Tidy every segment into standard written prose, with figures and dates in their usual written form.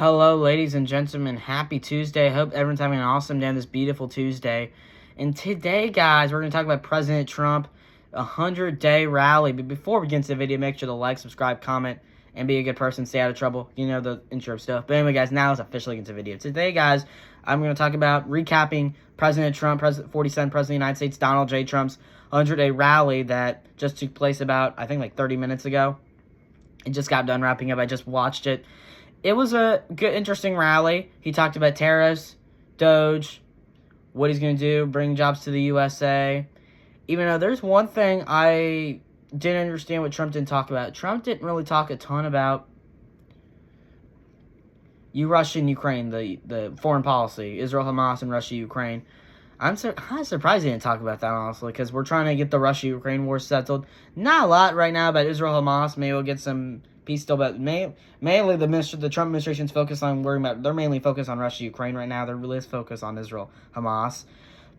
Hello, ladies and gentlemen. Happy Tuesday. Hope everyone's having an awesome day on this beautiful Tuesday. And today, guys, we're going to talk about President Trump, a 100-day rally. But before we get into the video, make sure to like, subscribe, comment, and be a good person. Stay out of trouble. You know, the intro stuff. But anyway, guys, now let's officially get into the video. Today, guys, I'm going to talk about recapping President Trump, 47th President of the United States, Donald J. Trump's 100-day rally that just took place about, I think, like 30 minutes ago. It just got done wrapping up. I just watched it. It was a good, interesting rally. He talked about tariffs, Doge, what he's going to do, bring jobs to the USA. Even though there's one thing I didn't understand what Trump didn't talk about. Trump didn't really talk a ton about Russia and Ukraine, the foreign policy, Israel, Hamas, and Russia, Ukraine. I'm kind of surprised he didn't talk about that, honestly, because we're trying to get the Russia-Ukraine war settled. Not a lot right now about Israel, Hamas. Maybe we'll get some peace still, but mainly the Trump administration's focused on worrying about. They're mainly focused on Russia, Ukraine right now. They're really focused on Israel, Hamas,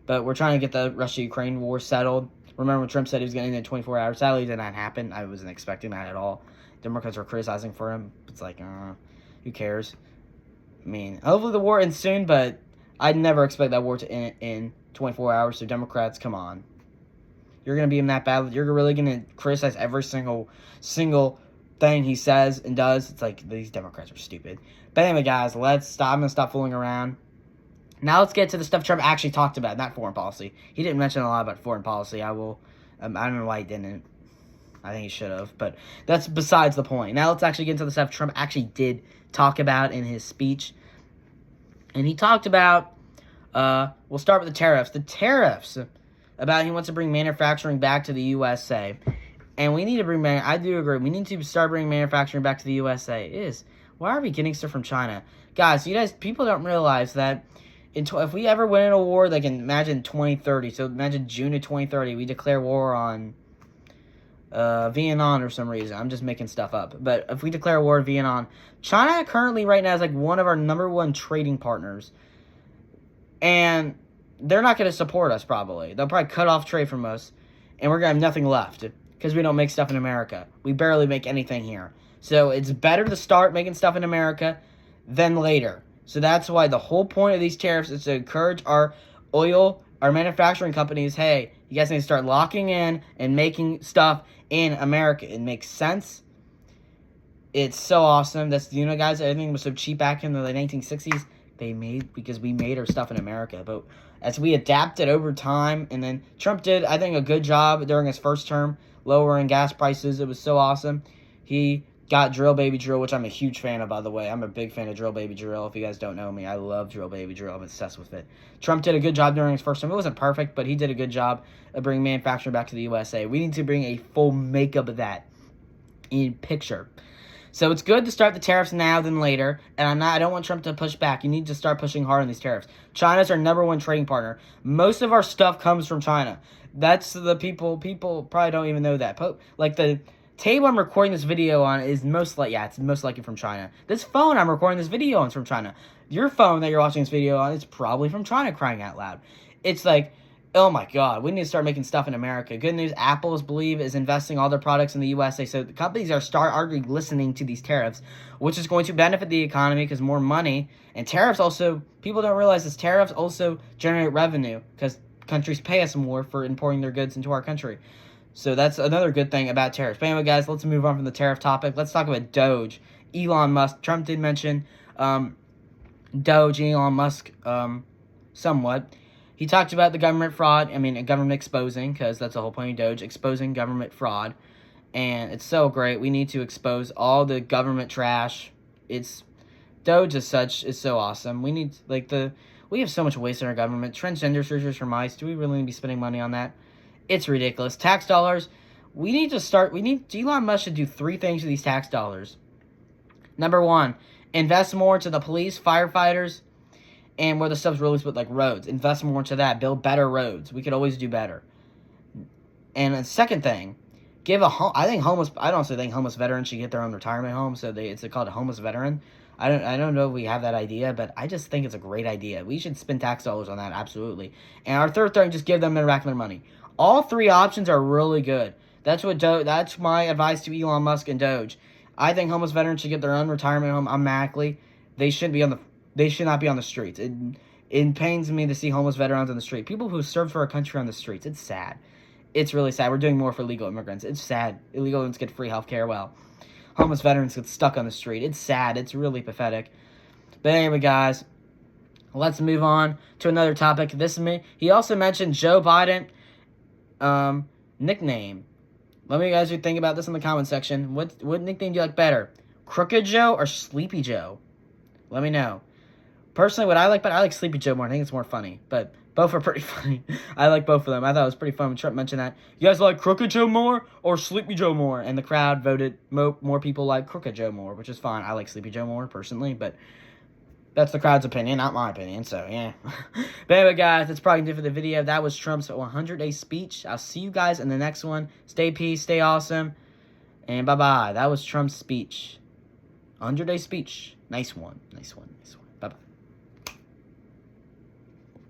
but we're trying to get the Russia-Ukraine war settled. Remember when Trump said he was going to end in 24 hours? Sadly, it did not happen. I wasn't expecting that at all. Democrats were criticizing for him. It's like, who cares? I mean, hopefully the war ends soon, but I'd never expect that war to end in 24 hours. So Democrats, come on. You're going to be in that battle. You're really going to criticize every single thing he says and does. It's like, these Democrats are stupid. But anyway, guys, let's stop. I'm going to stop fooling around. Now let's get to the stuff Trump actually talked about, not foreign policy. He didn't mention a lot about foreign policy. I don't know why he didn't. I think he should have, but that's besides the point. Now let's actually get into the stuff Trump actually did talk about in his speech. And he talked about, we'll start with the tariffs. The tariffs, about he wants to bring manufacturing back to the USA. And we need to bring, I do agree, we need to start bringing manufacturing back to the USA. Why are we getting stuff from China? Guys, people don't realize that if we ever win in a war, like imagine 2030, so imagine June of 2030, we declare war on Vietnam or some reason. I'm just making stuff up. But if we declare war on Vietnam, China currently right now is like one of our #1 trading partners. And they're not going to support us probably. They'll probably cut off trade from us. And we're going to have nothing left because we don't make stuff in America. We barely make anything here. So it's better to start making stuff in America than later. So that's why the whole point of these tariffs is to encourage our manufacturing companies, hey, you guys need to start locking in and making stuff in America. It makes sense. It's so awesome. Guys, everything was so cheap back in the 1960s. Because we made our stuff in America. But as we adapted over time, and then Trump did, I think, a good job during his first term, lowering gas prices. It was so awesome. He got Drill Baby Drill, which I'm a huge fan of, by the way. I'm a big fan of Drill Baby Drill. If you guys don't know me, I love Drill Baby Drill. I'm obsessed with it. Trump did a good job during his first term. It wasn't perfect, but he did a good job of bringing manufacturing back to the USA. We need to bring a full makeup of that in picture. So it's good to start the tariffs now than later, and I don't want Trump to push back. You need to start pushing hard on these tariffs. China's our #1 trading partner. Most of our stuff comes from China. That's the people probably don't even know that. Like the table I'm recording this video on is it's most likely from China. This phone I'm recording this video on is from China. Your phone that you're watching this video on is probably from China, crying out loud. It's like, oh my God, we need to start making stuff in America. Good news, Apple is investing all their products in the USA. So the companies are already listening to these tariffs, which is going to benefit the economy because more money. And tariffs also, people don't realize this, tariffs also generate revenue because countries pay us more for importing their goods into our country. So that's another good thing about tariffs. But anyway, guys, let's move on from the tariff topic. Let's talk about Doge. Elon Musk. Trump did mention Doge, Elon Musk, somewhat. He talked about the government fraud, government exposing, because that's the whole point of Doge, exposing government fraud. And it's so great. We need to expose all the government trash. Doge is so awesome. We have so much waste in our government. Transgender surgeries for mice. Do we really need to be spending money on that? It's ridiculous. Tax dollars. Elon Musk should do 3 things with these tax dollars. Number 1, invest more into the police, firefighters, and where the stuff's really split, like roads. Invest more into that. Build better roads. We could always do better. And the second thing, give a home. I honestly think homeless veterans should get their own retirement home. So it's called a homeless veteran. I don't know if we have that idea, but I just think it's a great idea. We should spend tax dollars on that, absolutely. And our third thing, just give them back their money. All 3 options are really good. That's my advice to Elon Musk and Doge. I think homeless veterans should get their own retirement home automatically. they shouldn't be on the. They should not be on the streets. It pains me to see homeless veterans on the street. People who serve for our country on the streets. It's sad. It's really sad. We're doing more for illegal immigrants. It's sad. Illegal immigrants get free health care. Well, homeless veterans get stuck on the street. It's sad. It's really pathetic. But anyway, guys, let's move on to another topic. He also mentioned Joe Biden nickname. Let me guys think about this in the comment section. What nickname do you like better? Crooked Joe or Sleepy Joe? Let me know. Personally, what I like better, I like Sleepy Joe more. I think it's more funny. But both are pretty funny. I like both of them. I thought it was pretty fun when Trump mentioned that. You guys like Crooked Joe more or Sleepy Joe more? And the crowd voted more people like Crooked Joe more, which is fine. I like Sleepy Joe more personally, but that's the crowd's opinion, not my opinion, so yeah. But anyway, guys, that's probably it for the video. That was Trump's 100-day speech. I'll see you guys in the next one. Stay peace, stay awesome, and bye-bye. That was Trump's speech. 100-day speech. Nice one. Bye-bye.